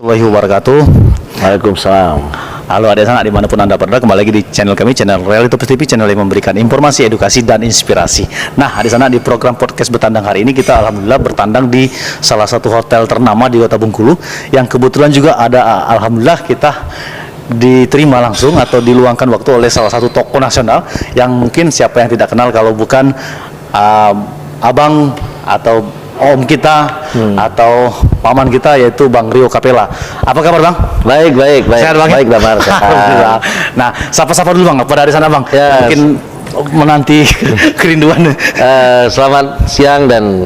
Warahmatullahi wabarakatuh. Waalaikumsalam. Halo adik sana dimanapun Anda berada, kembali lagi di channel kami, channel Realitas TV, channel yang memberikan informasi, edukasi, dan inspirasi. Nah, adik sana di program podcast Bertandang hari ini kita alhamdulillah bertandang di salah satu hotel ternama di Kota Bengkulu, yang kebetulan juga ada alhamdulillah kita diterima langsung atau diluangkan waktu oleh salah satu tokoh nasional yang mungkin siapa yang tidak kenal kalau bukan abang atau om kita atau paman kita, yaitu Bang Rio Capella. Apa kabar Bang? Baik. Sehat Bang? Baik, Damar. Alhamdulillah. Nah, sapa-sapa dulu Bang pada di sana Bang. Ya, mungkin menanti kerinduan. Selamat siang dan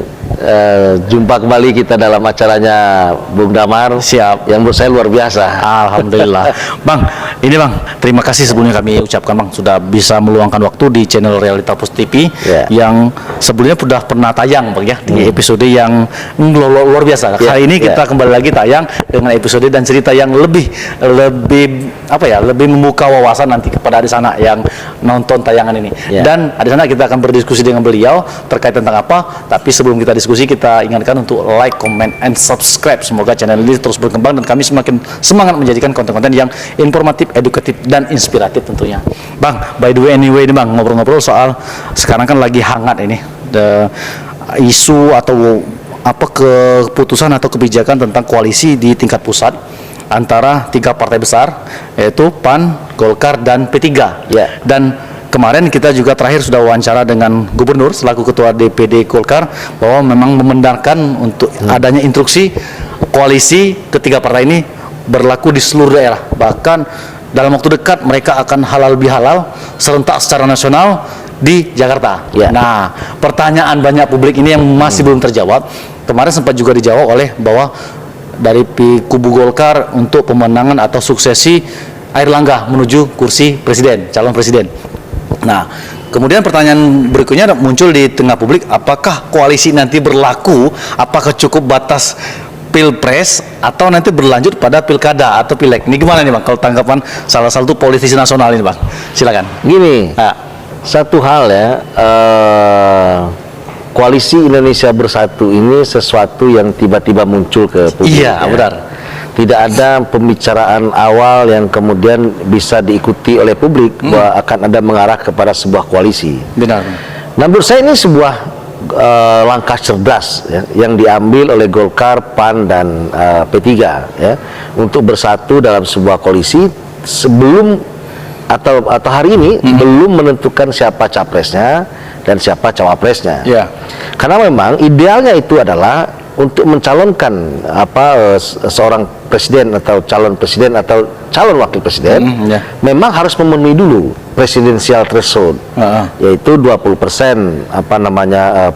jumpa kembali kita dalam acaranya Bung Damar. Siap. Yang menurut saya luar biasa. Alhamdulillah. Bang, ini Bang, terima kasih sebelumnya kami ucapkan Bang sudah bisa meluangkan waktu di channel Realitas TV yang sebelumnya sudah pernah tayang Bang ya di episode yang luar biasa. Kali ini kita kembali lagi tayang dengan episode dan cerita yang lebih apa ya, lebih membuka wawasan nanti kepada di sana yang nonton tayangan ini. Dan di sana kita akan berdiskusi dengan beliau terkait tentang apa. Tapi sebelum kita diskusi, kita ingatkan untuk like, comment, and subscribe. Semoga channel ini terus berkembang dan kami semakin semangat menjadikan konten-konten yang informatif, edukatif, dan inspiratif tentunya. Bang, by the way anyway nih Bang, ngobrol-ngobrol soal sekarang kan lagi hangat ini isu atau apa keputusan atau kebijakan tentang koalisi di tingkat pusat antara tiga partai besar, yaitu PAN, Golkar, dan P3. Dan kemarin kita juga terakhir sudah wawancara dengan Gubernur selaku Ketua DPD Golkar bahwa memang membenarkan untuk adanya instruksi koalisi ketiga partai ini berlaku di seluruh daerah. Bahkan dalam waktu dekat mereka akan halal bihalal serentak secara nasional di Jakarta. Nah, pertanyaan banyak publik ini yang masih belum terjawab. Kemarin sempat juga dijawab oleh bahwa dari kubu Golkar untuk pemenangan atau suksesi Airlangga menuju kursi presiden, calon presiden. Nah, kemudian pertanyaan berikutnya muncul di tengah publik, apakah koalisi nanti berlaku, apakah cukup batas pilpres atau nanti berlanjut pada pilkada atau pileg? Ini gimana nih Bang, kalau tanggapan salah satu politisi nasional ini Bang? Silakan. Gini, satu hal ya, koalisi Indonesia Bersatu ini sesuatu yang tiba-tiba muncul ke publik. Iya, benar. Tidak ada pembicaraan awal yang kemudian bisa diikuti oleh publik bahwa akan ada mengarah kepada sebuah koalisi. Benar. Nah, menurut saya ini sebuah langkah cerdas ya, yang diambil oleh Golkar, PAN, dan P3 ya, untuk bersatu dalam sebuah koalisi sebelum atau hari ini belum menentukan siapa capresnya dan siapa cawapresnya. Karena memang idealnya itu adalah untuk mencalonkan seorang presiden atau calon presiden atau calon wakil presiden, memang harus memenuhi dulu presidensial threshold, yaitu 20%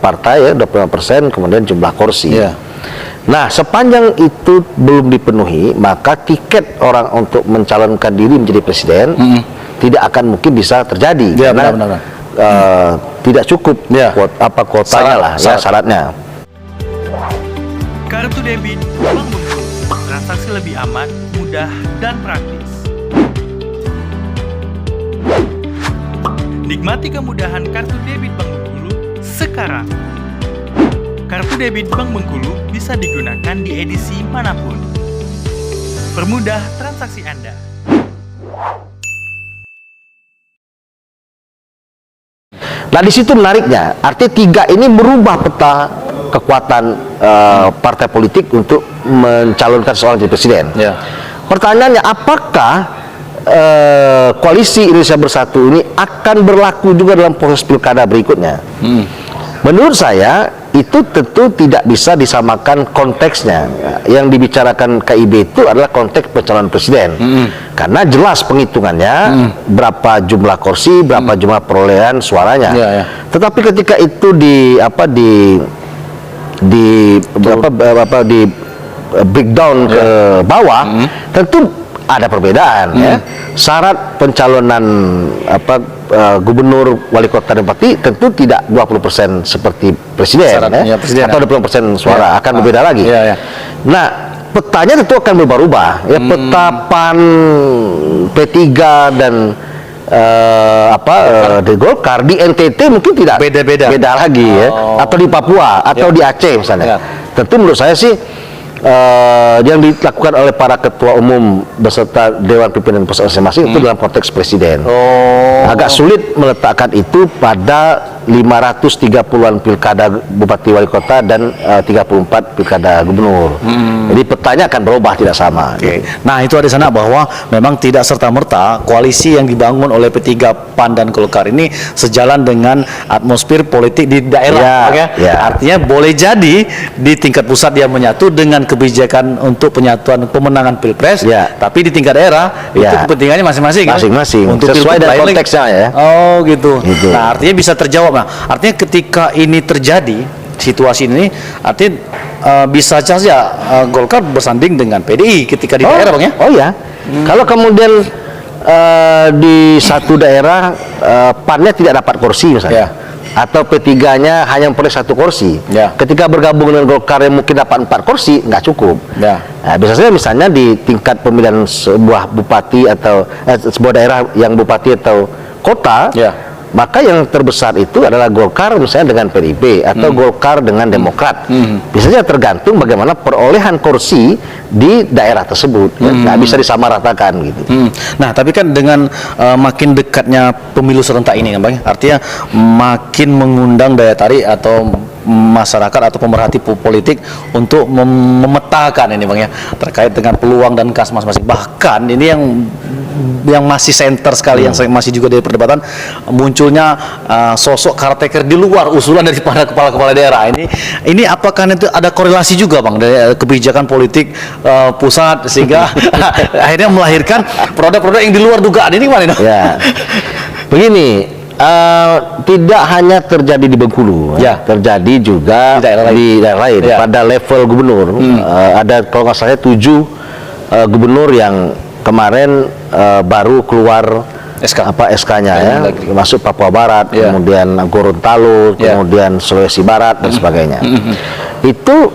partai ya, 25% kemudian jumlah kursi. Nah, sepanjang itu belum dipenuhi, maka tiket orang untuk mencalonkan diri menjadi presiden tidak akan mungkin bisa terjadi karena tidak cukup kuotanya syaratnya. Kartu debit Bank Bengkulu, transaksi lebih aman, mudah, dan praktis. Nikmati kemudahan kartu debit Bank Bengkulu sekarang. Kartu debit Bank Bengkulu bisa digunakan di edisi manapun. Permudah transaksi Anda. Nah, di situ menariknya, artinya tiga ini merubah peta kekuatan partai politik untuk mencalonkan seorang jadi presiden. Pertanyaannya, apakah koalisi Indonesia Bersatu ini akan berlaku juga dalam proses pilkada berikutnya? Menurut saya itu tentu tidak bisa disamakan konteksnya. Yang dibicarakan KIB itu adalah konteks pencalonan presiden, karena jelas penghitungannya berapa jumlah kursi, berapa jumlah perolehan suaranya. Tetapi ketika itu di breakdown ke bawah, tentu ada perbedaan ya. Syarat pencalonan gubernur, wali kota, dan bupati tentu tidak 20% seperti presiden, atau 20% suara, akan berbeda lagi. Nah, petanya tentu akan berubah-ubah ya. Peta PAN, P3 dan di Golkar di NTT mungkin tidak beda lagi ya, atau di Papua atau di Aceh misalnya. Tentu menurut saya sih yang dilakukan oleh para ketua umum beserta Dewan Pimpinan Pusat masing-masing itu dalam konteks presiden. Agak sulit meletakkan itu pada 530-an pilkada bupati wali kota dan 34 pilkada gubernur. Jadi petanya akan berubah, tidak sama. Nah, itu ada di sana bahwa memang tidak serta-merta koalisi yang dibangun oleh P3, PAN dan Golkar ini sejalan dengan atmosfer politik di daerah. Artinya boleh jadi di tingkat pusat dia menyatu dengan kebijakan untuk penyatuan pemenangan pilpres, tapi di tingkat daerah itu kepentingannya masing-masing. Masing-masing. Untuk sesuai dengan konteksnya ya. Oh gitu. Nah, artinya bisa terjawab. Nah, artinya ketika ini terjadi situasi ini, artinya bisa saja Golkar bersanding dengan PDI ketika di daerah, Bang ya? Oh ya. Kalau kemudian di satu daerah PAN-nya tidak dapat kursi misalnya, atau P3-nya hanya memperoleh 1 kursi, ketika bergabung dengan Golkar yang mungkin dapat 4 kursi, nggak cukup. Nah, biasanya misalnya di tingkat pemilihan sebuah bupati atau sebuah daerah yang bupati atau kota, maka yang terbesar itu adalah Golkar misalnya dengan PDIP atau Golkar dengan Demokrat. Biasanya tergantung bagaimana perolehan kursi di daerah tersebut, nggak bisa disamaratakan gitu. Nah, tapi kan dengan makin dekatnya pemilu serentak ini kan Bang, artinya makin mengundang daya tarik atau masyarakat atau pemerhati politik untuk memetakan ini Bang ya, terkait dengan peluang dan kas masing-masing. Bahkan ini yang masih center sekali, yang masih juga dari perdebatan, munculnya sosok caretaker di luar usulan daripada kepala-kepala daerah. Ini apakah itu ada korelasi juga Bang dari kebijakan politik pusat sehingga akhirnya melahirkan produk-produk yang di luar dugaan ini gimana? Begini, tidak hanya terjadi di Bengkulu, terjadi juga di daerah lain. Pada level gubernur, ada kalau nggak salah 7 gubernur yang kemarin baru keluar SK-nya masuk Papua Barat, kemudian Gorontalo, kemudian Sulawesi Barat dan sebagainya. Itu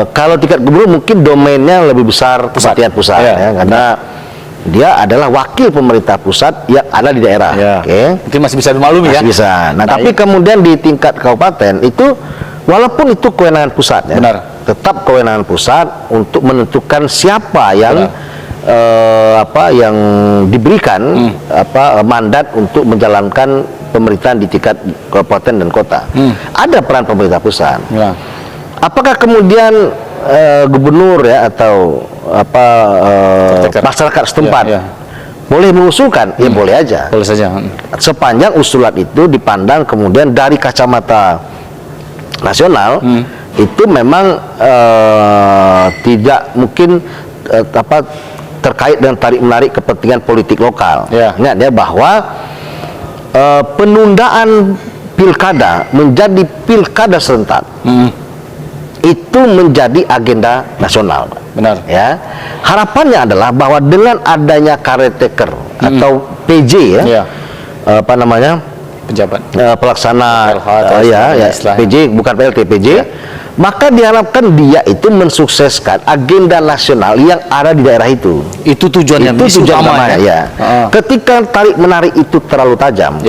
kalau tingkat gubernur mungkin domainnya lebih besar kepatian pusat, karena dia adalah wakil pemerintah pusat yang ada di daerah. Mungkin masih bisa dimaklumi ya. Bisa. Nah, tapi kemudian di tingkat kabupaten itu, walaupun itu kewenangan pusat, tetap kewenangan pusat untuk menentukan siapa yang yang diberikan mandat untuk menjalankan pemerintahan di tingkat kabupaten dan kota. Ada peran pemerintah pusat. Apakah kemudian gubernur atau masyarakat setempat boleh mengusulkan? Ya boleh aja. Boleh saja. Sepanjang usulan itu dipandang kemudian dari kacamata nasional, itu memang tidak mungkin terkait dengan tarik-menarik kepentingan politik lokal. Ingat ya bahwa penundaan pilkada menjadi pilkada serentak itu menjadi agenda nasional. Ya. Harapannya adalah bahwa dengan adanya caretaker atau PJ pejabat pelaksana PJ, bukan PLT, PJ, maka diharapkan dia itu mensukseskan agenda nasional yang ada di daerah itu. Itu tujuannya. Itu tujuan utamanya. Ketika tarik menarik itu terlalu tajam,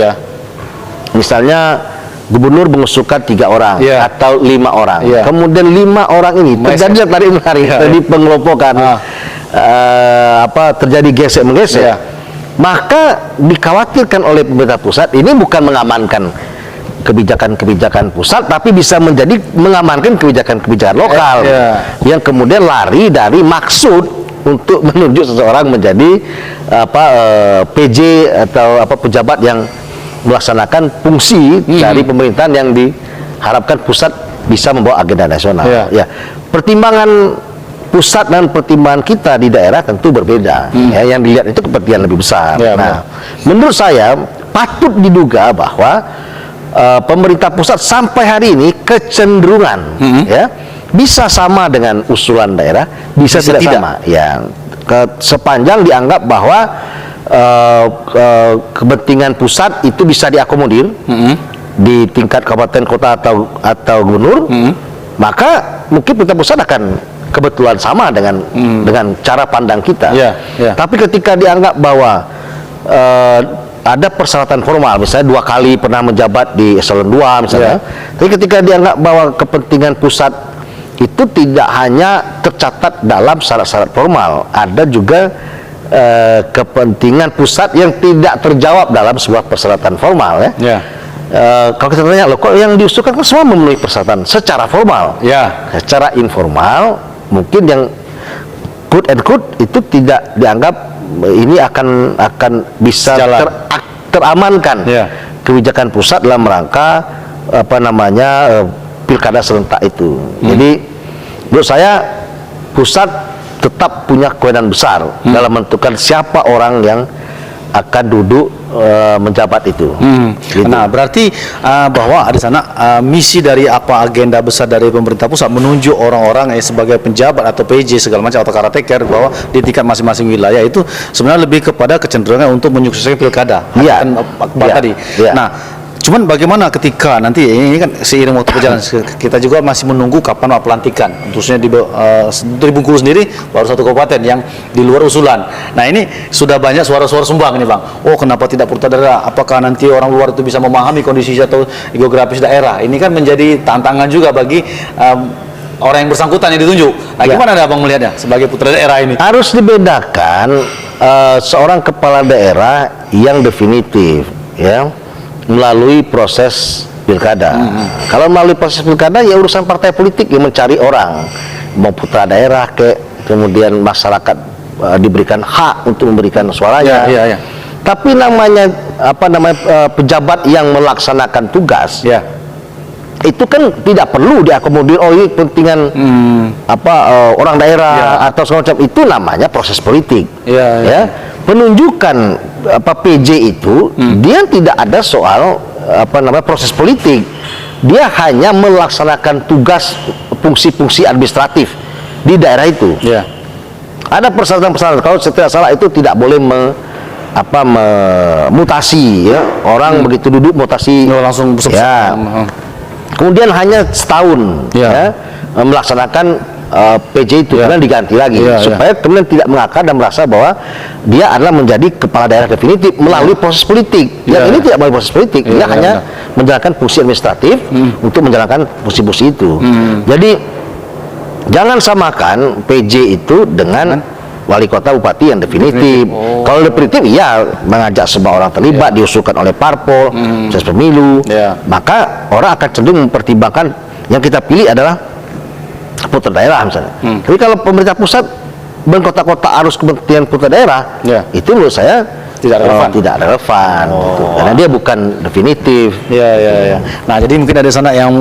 misalnya gubernur mengusulkan 3 orang atau 5 orang, kemudian 5 orang ini terjadi tarik menarik, terjadi pengelompokan, terjadi gesek menggesek, maka dikhawatirkan oleh pemerintah pusat ini bukan mengamankan kebijakan-kebijakan pusat, tapi bisa menjadi mengamankan kebijakan-kebijakan lokal yang kemudian lari dari maksud untuk menunjuk seseorang menjadi PJ atau pejabat yang melaksanakan fungsi dari pemerintahan yang diharapkan pusat bisa membawa agenda nasional. Pertimbangan pusat dan pertimbangan kita di daerah tentu berbeda. Yang dilihat itu kepentingan lebih besar. Nah, menurut saya patut diduga bahwa pemerintah pusat sampai hari ini kecenderungan bisa sama dengan usulan daerah, bisa tidak sama. Sepanjang dianggap bahwa kepentingan pusat itu bisa diakomodir di tingkat kabupaten, kota atau gubernur, maka mungkin pemerintah pusat akan kebetulan sama dengan cara pandang kita. Tapi ketika dianggap bahwa ada persyaratan formal, misalnya 2 kali pernah menjabat di eselon 2 misalnya, tapi ketika dianggap bahwa kepentingan pusat itu tidak hanya tercatat dalam syarat-syarat formal, ada juga kepentingan pusat yang tidak terjawab dalam sebuah persyaratan formal ya. Ya. Kalau kita tanya, loh kok yang diusulkan kan semua memenuhi persyaratan secara formal. Ya. Secara informal mungkin yang quote and quote itu tidak dianggap ini akan bisa Sejalan. teramankan Ya. kebijakan pusat dalam rangka pilkada serentak itu. Jadi menurut saya pusat tetap punya kewenangan besar dalam menentukan siapa orang yang akan duduk menjabat itu. Gitu. Nah, berarti bahwa ada sana misi dari apa agenda besar dari pemerintah pusat menunjuk orang-orang sebagai penjabat atau PJ segala macam atau caretaker, bahwa di tingkat masing-masing wilayah itu sebenarnya lebih kepada kecenderungan untuk menyukseskan pilkada. Iya. Kan Pak Iya. tadi. Iya. Nah, cuman bagaimana ketika nanti ini kan seiring waktu berjalan kita juga masih menunggu kapan pelantikan, khususnya di Bengkulu sendiri baru satu kabupaten yang di luar usulan. Nah, ini sudah banyak suara-suara sumbang ini, Bang. Oh, kenapa tidak putra daerah? Apakah nanti orang luar itu bisa memahami kondisi atau geografis daerah? Ini kan menjadi tantangan juga bagi orang yang bersangkutan yang ditunjuk. Nah, Ya. gimana Abang melihatnya sebagai putra daerah ini? Harus dibedakan seorang kepala daerah yang definitif ya melalui proses pilkada. Kalau melalui proses pilkada ya urusan partai politik yang mencari orang, mau putra daerah kemudian masyarakat diberikan hak untuk memberikan suaranya. Ya. Tapi namanya pejabat yang melaksanakan tugas, Ya. itu kan tidak perlu diakomodir. Oh, ini kepentingan orang daerah atau segala macam. Itu namanya proses politik. Ya. Penunjukan PJ itu dia tidak ada soal proses politik. Dia hanya melaksanakan tugas fungsi-fungsi administratif di daerah itu. Ya. Ada persyaratan-persyaratan. Kalau saya tidak salah itu tidak boleh mutasi ya. Orang begitu duduk mutasi Langsung ya. Kemudian hanya setahun Ya. melaksanakan PJ itu, Ya. kemudian diganti lagi Ya, supaya kemudian tidak mengakar dan merasa bahwa dia adalah menjadi kepala daerah definitif melalui proses politik. Yang Ya. ini tidak melalui proses politik, dia Ya, hanya ya. menjalankan fungsi administratif untuk menjalankan fungsi-fungsi itu. Jadi jangan samakan PJ itu dengan wali kota bupati yang definitif. Kalau definitif iya mengajak semua orang terlibat, diusulkan oleh parpol, proses pemilu. Ya. Maka orang akan cenderung mempertimbangkan yang kita pilih adalah putra daerah misalnya. Tapi kalau pemerintah pusat dan kota-kota harus kepentingan putra daerah, Ya. itu menurut saya Tidak relevan. Tidak relevan gitu. Karena dia bukan definitif. Ya. Nah, jadi mungkin ada sana yang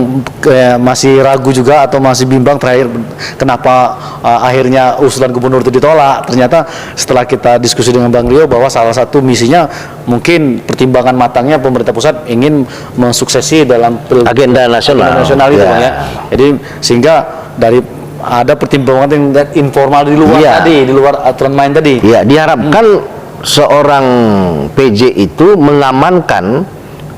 masih ragu juga atau masih bimbang terakhir kenapa akhirnya usulan gubernur itu ditolak. Ternyata setelah kita diskusi dengan Bang Rio bahwa salah satu misinya mungkin pertimbangan matangnya pemerintah pusat ingin mensuksesi dalam Agenda nasional. itu, Ya. Bang, ya. Jadi sehingga dari ada pertimbangan yang informal di luar Iya. tadi, di luar aturan main tadi. Ya, diharapkan seorang PJ itu mengamankan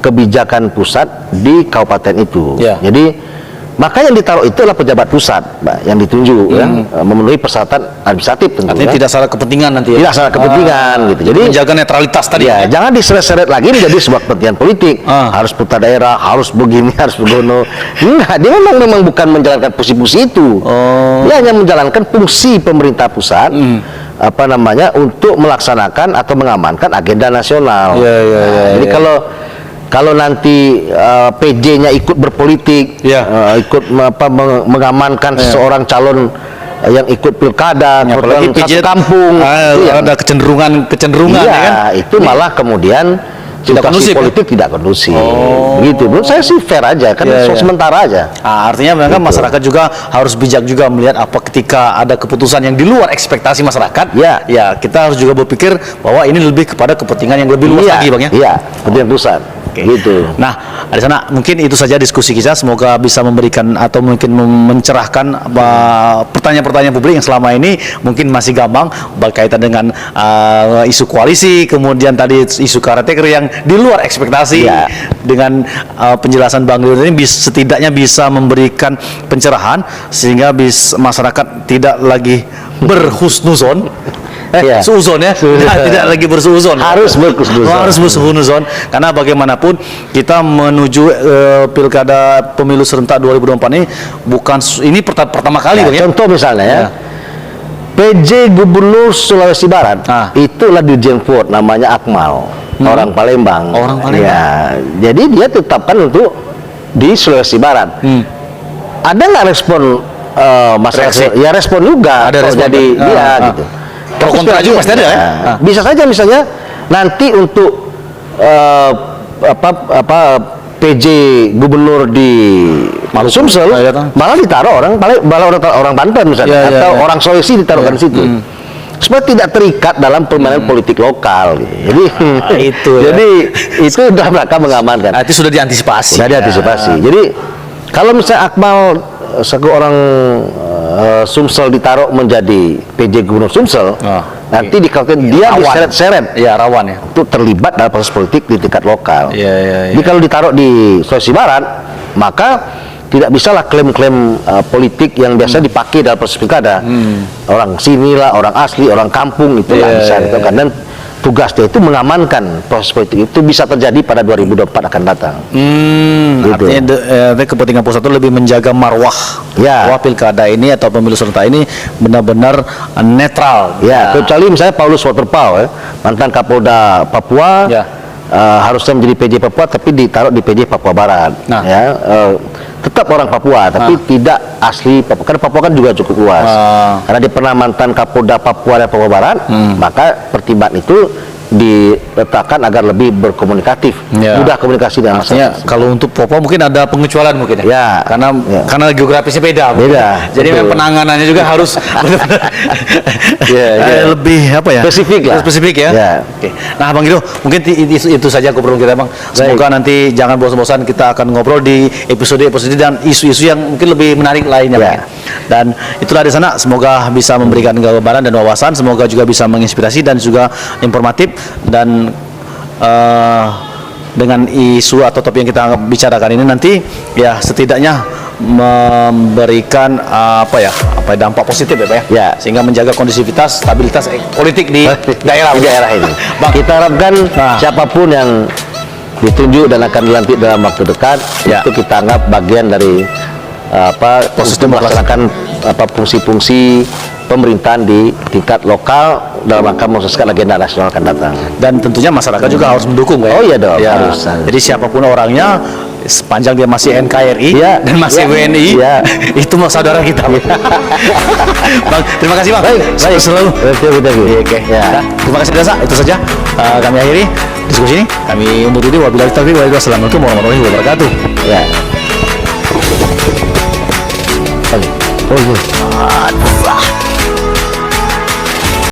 kebijakan pusat di kabupaten itu. Ya. Jadi maka yang ditaruh itu adalah pejabat pusat, Mbak, yang ditunjuk ya, memenuhi persyaratan administratif tentu. Artinya ya. tidak salah kepentingan nanti ya. Tidak salah kepentingan gitu. Jadi menjaga netralitas tadi. ya, jangan diseret-seret lagi menjadi sebuah kepentingan politik. Harus putra daerah, harus begini, harus begono. Enggak, dia memang bukan menjalankan fungsi-fungsi itu. Dia hanya menjalankan fungsi pemerintah pusat. Untuk melaksanakan atau mengamankan agenda nasional. Jadi kalau nanti PJ-nya ikut berpolitik, ikut mengamankan seseorang calon yang ikut pilkada, apalagi PJ kampung, ada kecenderungan ya kan? itu malah kemudian Tidak situasi kondusif, politik tidak kondusif. Begitu. Menurut saya sih fair aja, kan sementara aja. Artinya memang masyarakat juga harus bijak juga melihat apa ketika ada keputusan yang di luar ekspektasi masyarakat. Ya, kita harus juga berpikir bahwa ini lebih kepada kepentingan yang lebih luas lagi, Bang ya. Iya, kepentingan pusat. Gitu. Nah, di sana mungkin itu saja diskusi kita. Semoga bisa memberikan atau mungkin mencerahkan pertanyaan-pertanyaan publik yang selama ini mungkin masih gampang berkaitan dengan isu koalisi, kemudian tadi isu caretaker yang di luar ekspektasi. Dengan penjelasan Bang Rio ini setidaknya bisa memberikan pencerahan sehingga masyarakat tidak lagi berhusnuzon. Iya. Suuzon ya, tidak lagi bersuuzon. Harus berhusnuzon. Harus bersuuzon karena bagaimanapun kita menuju pilkada pemilu serentak 2024 ini bukan ini pertama kali Ya, Bang ya. contoh misalnya ya, Ya. PJ Gubernur Sulawesi Barat itulah Dirjen Port, namanya Akmal, orang Palembang. Orang Palembang. Ya, jadi dia tetapkan untuk di Sulawesi Barat. Ada nggak respon masyarakat? Reaksi? Ya respon juga. Ada kok respon. jadi dia gitu. Pro kontra juga pasti ada ya. Bisa saja misalnya nanti untuk PJ Gubernur di Sumsel malah ditaruh orang Banten misalnya, atau orang Sulawesi ditaruhkan di situ. Supaya tidak terikat dalam permainan politik lokal. Jadi itu ya. jadi itu sudah mereka mengamankan. Itu sudah diantisipasi. Sudah diantisipasi. Jadi kalau misalnya Akmal satu orang Sumsel ditaruh menjadi PJ Gubernur Sumsel, nanti dikatakan dia diseret-seret, ya rawan ya, untuk terlibat dalam proses politik di tingkat lokal. Ya. Jadi kalau ditaruh di Sulawesi Barat, maka tidak bisalah klaim-klaim politik yang biasa dipakai dalam proses pilkada. Orang sinilah, orang asli, orang kampung itu nggak bisa ditemukan. Dan tugasnya itu mengamankan proses politik itu bisa terjadi pada 2024 akan datang. Gitu. Artinya kepentingan pusat itu lebih menjaga marwah pilkada ini atau pemilu serentak ini benar-benar netral. Ya, kecuali misalnya Paulus Waterpau, mantan Kapolda Papua, harusnya menjadi PJ Papua tapi ditaruh di PJ Papua Barat. Tetap orang Papua tapi tidak asli Papua. Karena Papua kan juga cukup luas. Karena dia pernah mantan Kapolda Papua dan Papua Barat, maka pertimbangan itu diletakkan agar lebih berkomunikatif, mudah komunikasi dengan masyarakat. Kalau untuk Papua mungkin ada pengecualian mungkin ya, karena geografisnya beda. Jadi memang penanganannya juga harus lebih spesifik lah. Spesifik ya. Oke. Nah Bang Guido, mungkin itu saja ngobrol kita Bang. Semoga nanti jangan bosan-bosan, kita akan ngobrol di episode dan isu-isu yang mungkin lebih menarik lainnya. Bang. Dan itulah di sana, semoga bisa memberikan gambaran dan wawasan, semoga juga bisa menginspirasi dan juga informatif. Dan dengan isu atau topik yang kita bicarakan ini nanti ya setidaknya memberikan dampak positif ya Pak ya, sehingga menjaga kondusivitas, stabilitas politik di daerah ini. Bang, kita harapkan siapapun yang ditunjuk dan akan dilantik dalam waktu dekat itu kita anggap bagian dari proses melaksanakan fungsi-fungsi pemerintahan di tingkat lokal dalam rangka mensukseskan agenda nasional akan datang. Dan tentunya masyarakat juga harus mendukung ya. Oh iya dong, harus. Jadi siapapun orangnya, sepanjang dia masih NKRI dan masih WNI, itu saudara kita. Bang, terima kasih Bang. Baik. Selalu. Oke. Terima kasih Dasa. Itu saja kami akhiri diskusi ini. Kami undur diri. Wabillahi taufiq wal hidayah. Wassalamualaikum warahmatullahi wabarakatuh. Oh iya.